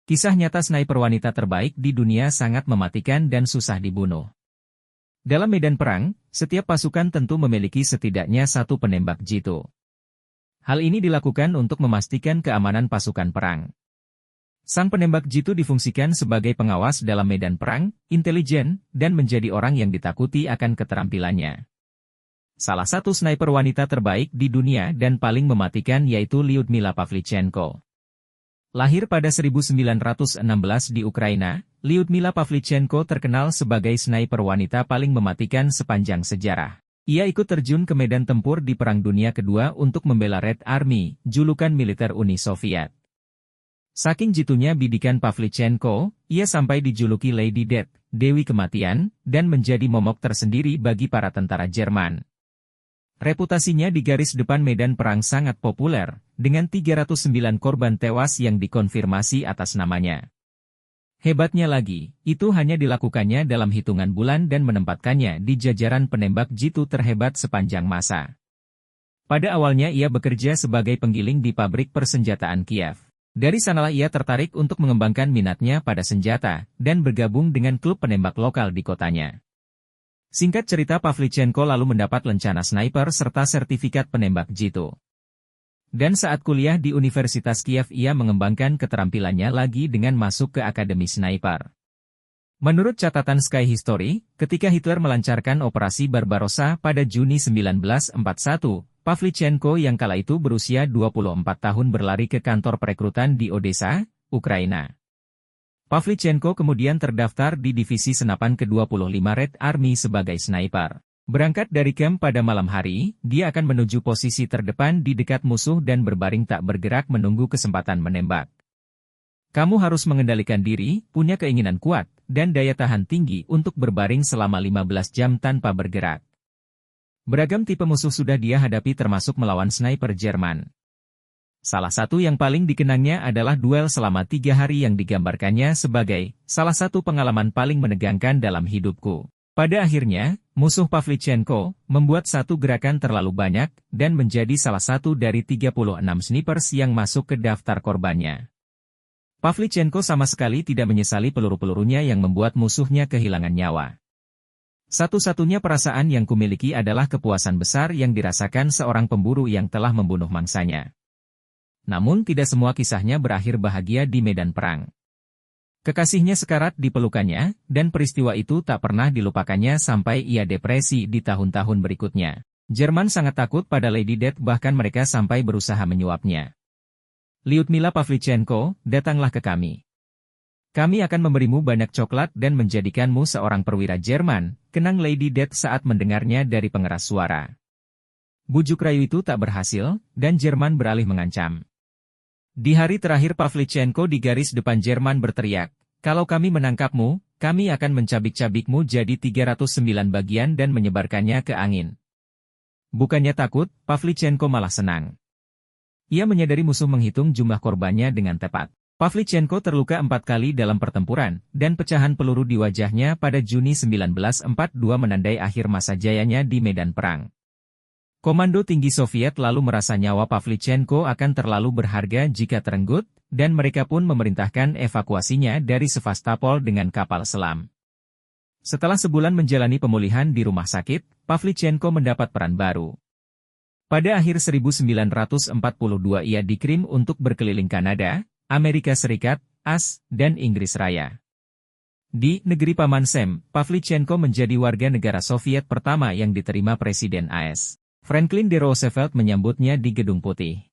Kisah nyata sniper wanita terbaik di dunia sangat mematikan dan susah dibunuh. Dalam medan perang, setiap pasukan tentu memiliki setidaknya satu penembak jitu. Hal ini dilakukan untuk memastikan keamanan pasukan perang. Sang penembak jitu difungsikan sebagai pengawas dalam medan perang, intelijen, dan menjadi orang yang ditakuti akan keterampilannya. Salah satu sniper wanita terbaik di dunia dan paling mematikan yaitu Lyudmila Pavlichenko. Lahir pada 1916 di Ukraina, Lyudmila Pavlichenko terkenal sebagai sniper wanita paling mematikan sepanjang sejarah. Ia ikut terjun ke medan tempur di Perang Dunia Kedua untuk membela Red Army, julukan militer Uni Soviet. Saking jitunya bidikan Pavlichenko, ia sampai dijuluki Lady Death, Dewi Kematian, dan menjadi momok tersendiri bagi para tentara Jerman. Reputasinya di garis depan medan perang sangat populer, dengan 309 korban tewas yang dikonfirmasi atas namanya. Hebatnya lagi, itu hanya dilakukannya dalam hitungan bulan dan menempatkannya di jajaran penembak jitu terhebat sepanjang masa. Pada awalnya ia bekerja sebagai penggiling di pabrik persenjataan Kiev. Dari sanalah ia tertarik untuk mengembangkan minatnya pada senjata, dan bergabung dengan klub penembak lokal di kotanya. Singkat cerita Pavlichenko lalu mendapat lencana sniper serta sertifikat penembak jitu. Dan saat kuliah di Universitas Kiev ia mengembangkan keterampilannya lagi dengan masuk ke Akademi Sniper. Menurut catatan Sky History, ketika Hitler melancarkan Operasi Barbarossa pada Juni 1941, Pavlichenko yang kala itu berusia 24 tahun berlari ke kantor perekrutan di Odessa, Ukraina. Pavlichenko kemudian terdaftar di Divisi Senapan ke-25 Red Army sebagai sniper. Berangkat dari camp pada malam hari, dia akan menuju posisi terdepan di dekat musuh dan berbaring tak bergerak menunggu kesempatan menembak. Kamu harus mengendalikan diri, punya keinginan kuat, dan daya tahan tinggi untuk berbaring selama 15 jam tanpa bergerak. Beragam tipe musuh sudah dia hadapi termasuk melawan sniper Jerman. Salah satu yang paling dikenangnya adalah duel selama 3 hari yang digambarkannya sebagai salah satu pengalaman paling menegangkan dalam hidupku. Pada akhirnya, musuh Pavlichenko membuat satu gerakan terlalu banyak dan menjadi salah satu dari 36 snipers yang masuk ke daftar korbannya. Pavlichenko sama sekali tidak menyesali peluru-pelurunya yang membuat musuhnya kehilangan nyawa. Satu-satunya perasaan yang kumiliki adalah kepuasan besar yang dirasakan seorang pemburu yang telah membunuh mangsanya. Namun tidak semua kisahnya berakhir bahagia di medan perang. Kekasihnya sekarat di pelukannya, dan peristiwa itu tak pernah dilupakannya sampai ia depresi di tahun-tahun berikutnya. Jerman sangat takut pada Lady Death bahkan mereka sampai berusaha menyuapnya. Lyudmila Pavlichenko, datanglah ke kami. Kami akan memberimu banyak coklat dan menjadikanmu seorang perwira Jerman, kenang Lady Death saat mendengarnya dari pengeras suara. Bujuk rayu itu tak berhasil, dan Jerman beralih mengancam. Di hari terakhir Pavlichenko di garis depan Jerman berteriak, kalau kami menangkapmu, kami akan mencabik-cabikmu jadi 309 bagian dan menyebarkannya ke angin. Bukannya takut, Pavlichenko malah senang. Ia menyadari musuh menghitung jumlah korbannya dengan tepat. Pavlichenko terluka 4 kali dalam pertempuran, dan pecahan peluru di wajahnya pada Juni 1942 menandai akhir masa jayanya di medan perang. Komando tinggi Soviet lalu merasa nyawa Pavlichenko akan terlalu berharga jika terenggut, dan mereka pun memerintahkan evakuasinya dari Sevastopol dengan kapal selam. Setelah sebulan menjalani pemulihan di rumah sakit, Pavlichenko mendapat peran baru. Pada akhir 1942 ia dikirim untuk berkeliling Kanada, Amerika Serikat, AS, dan Inggris Raya. Di negeri Paman Sam, Pavlichenko menjadi warga negara Soviet pertama yang diterima Presiden AS. Franklin D. Roosevelt menyambutnya di Gedung Putih.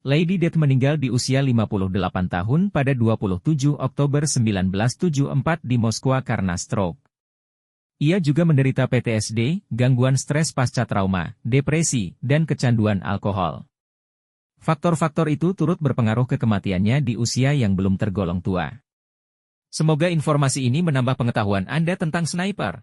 Lady Death meninggal di usia 58 tahun pada 27 Oktober 1974 di Moskwa karena stroke. Ia juga menderita PTSD, gangguan stres pasca trauma, depresi, dan kecanduan alkohol. Faktor-faktor itu turut berpengaruh ke kematiannya di usia yang belum tergolong tua. Semoga informasi ini menambah pengetahuan Anda tentang sniper.